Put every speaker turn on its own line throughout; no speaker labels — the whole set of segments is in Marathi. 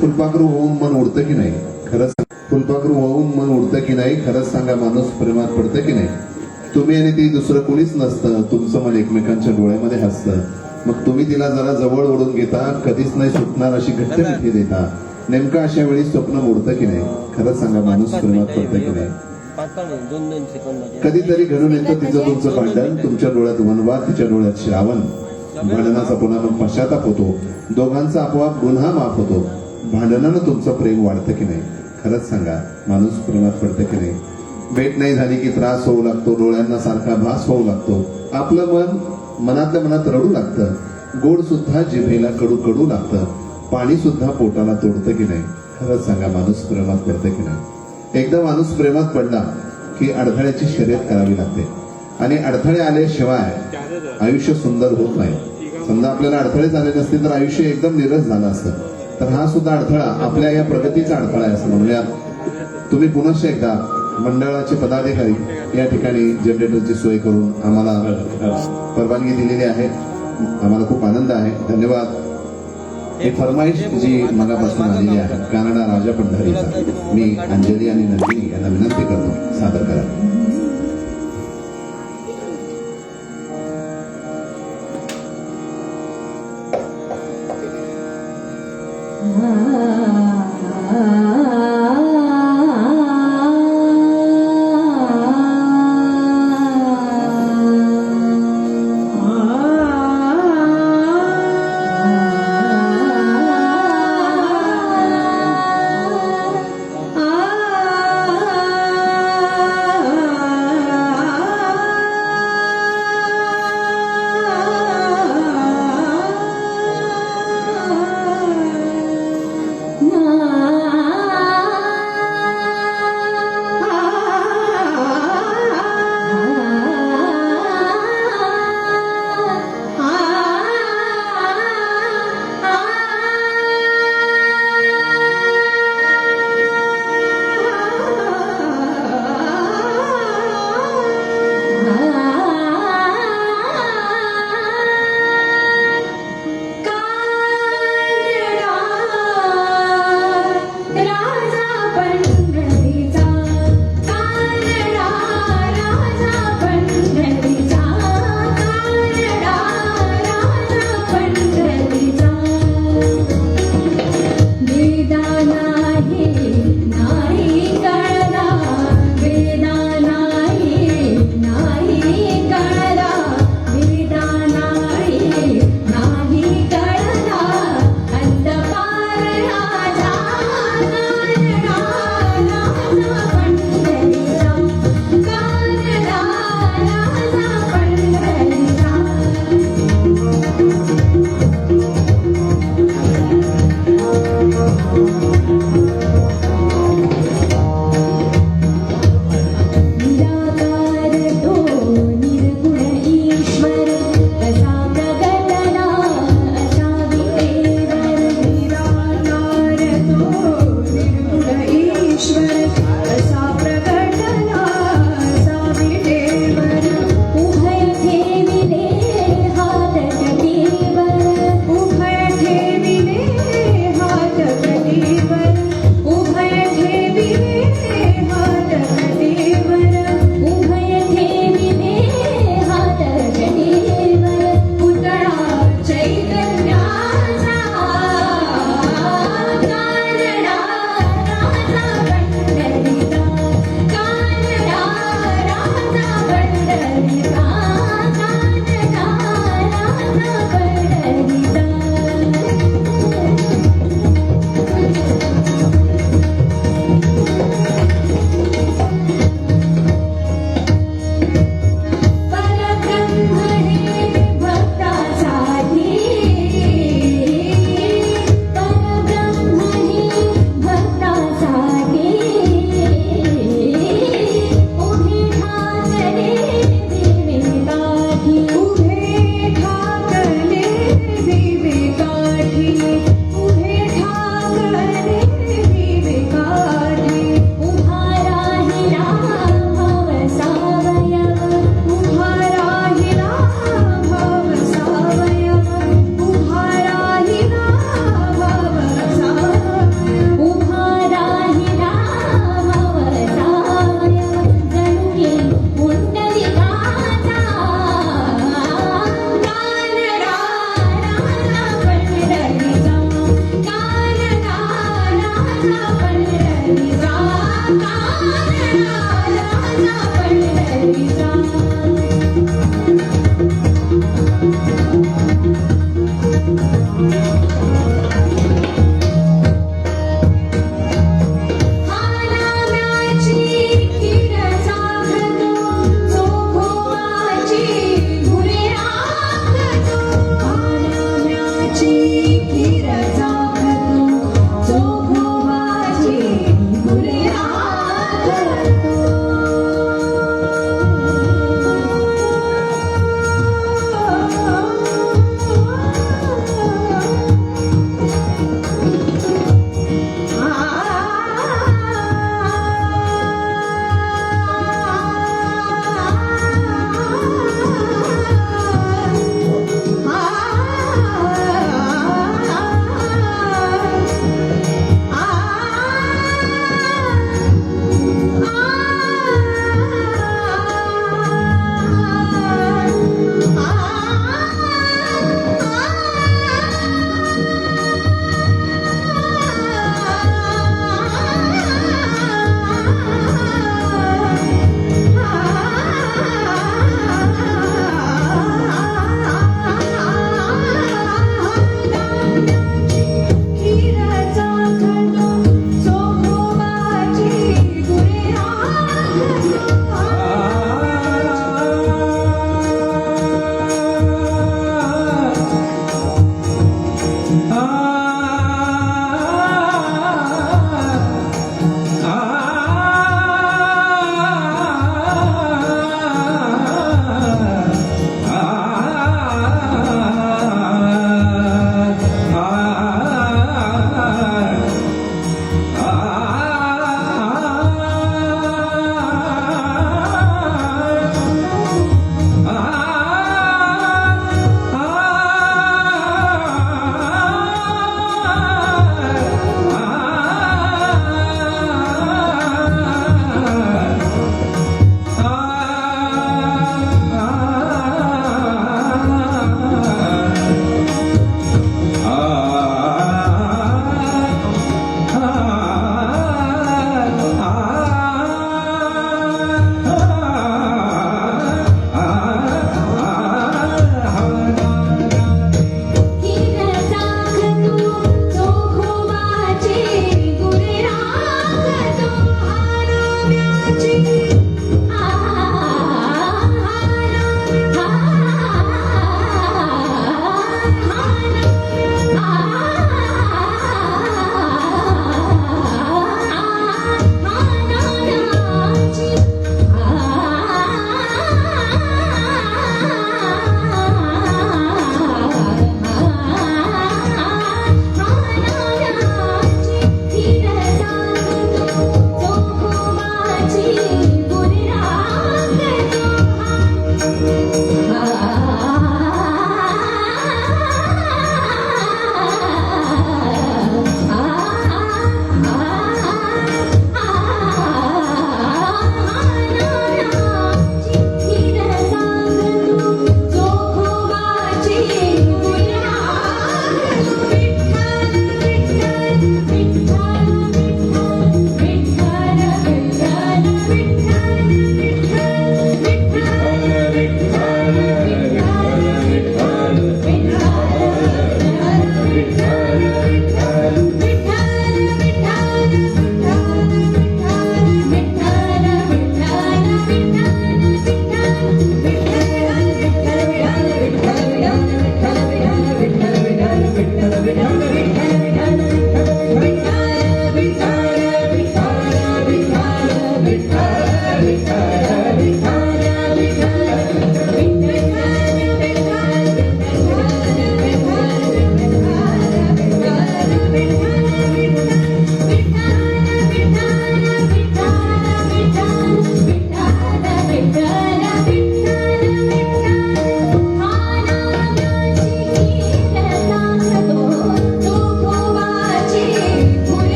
फुलपाखरू होऊन मन उडतं की नाही? खरंच फुलपाखरू होऊन मन उडतं की नाही? खरंच सांगा, माणूस प्रेमात पडतं की नाही? तुम्ही आणि ती दुसरं कोणीच नसतं, तुमचं मन एकमेकांच्या डोळ्यामध्ये हसतं. मग तुम्ही तिला जरा जवळ ओढून घेता, कधीच नाही सुटणार अशी घट्ट मिठी देता. नेमका अशा वेळी स्वप्न मोडतं की नाही? खरंच सांगा, माणूस प्रेमात पडतं की नाही? कधीतरी घडून येतं तिचं तुमचं भांडण, तुमच्या डोळ्यात वनवा, तिच्या डोळ्यात श्रावण. भांडणाचा पुन्हा मग पश्चाताप होतो, दोघांचा आपोआप गुन्हा माफ होतो. भांडणानं तुमचं प्रेम वाढतं की नाही? खरंच सांगा, माणूस प्रेमात पडतं की नाही? भेट नाही झाली की त्रास होऊ लागतो, डोळ्यांना सारखा भास होऊ लागतो. आपलं मन मनातल्या मनात रडू लागतं, गोड सुद्धा जिभेला कडू कडू लागतं. पाणी सुद्धा पोटाला तोडतं की नाही? खरंच सांगा, माणूस प्रेमात पडतं की नाही? एकदा माणूस प्रेमात पडला की अडथळ्याची शर्यत करावी लागते, आणि अडथळे आल्याशिवाय आयुष्य सुंदर होत नाही. समजा आपल्याला अडथळेच आले नसते तर आयुष्य एकदम निरस झालं असतं. तर हा सुद्धा अडथळा आपल्या या प्रगतीचा अडथळा आहे असं म्हणूया. तुम्ही पुनश्च एकदा मंडळाचे पदाधिकारी या ठिकाणी जनरेटरची सोय करून आम्हाला परवानगी दिलेली आहे. आम्हाला खूप आनंद आहे. धन्यवाद. एक फरमाईश जी मनापासून आलेली आहे, कानडा राजा पंढरीचा. मी अंजली आणि नंदिनी यांना विनंती करतो, सादर करा.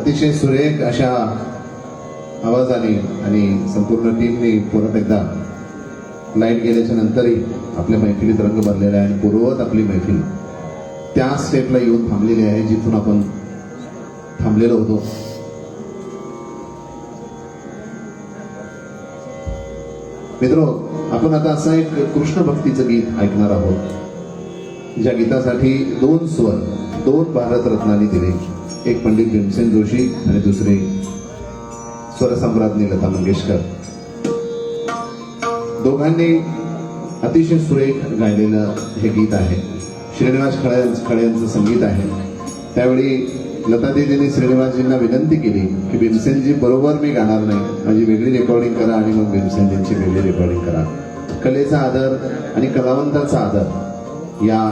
अतिशय सुरेख अशा आवाजाने आणि संपूर्ण टीमने परत एकदा लाईट गेल्याच्या नंतरही आपल्या मैफिलीत रंग भरलेला आहे आणि पूर्ववत आपली मैफिल त्या स्टेपला येऊन थांबलेली आहे जिथून आपण थांबलेलो होतो. मित्रो, आपण आता असं एक कृष्ण भक्तीचं गीत ऐकणार आहोत ज्या गीतासाठी 2 स्वर 2 भारतरत्नांनी दिले. एक पंडित भीमसेन जोशी आणि दुसरे स्वरसम्राज्ञी लता मंगेशकर. दोघांनी अतिशय सुरेख गायलेलं हे गीत आहे. श्रीनिवास खळे यांचं संगीत आहे. त्यावेळी लता दीदींनी श्रीनिवासजींना विनंती केली की भीमसेनजी बरोबर मी गाणार नाही, माझी वेगळी रेकॉर्डिंग करा आणि मग भीमसेनजींची वेगळी रेकॉर्डिंग करा. कलेचा आदर आणि कलावंताचा आदर या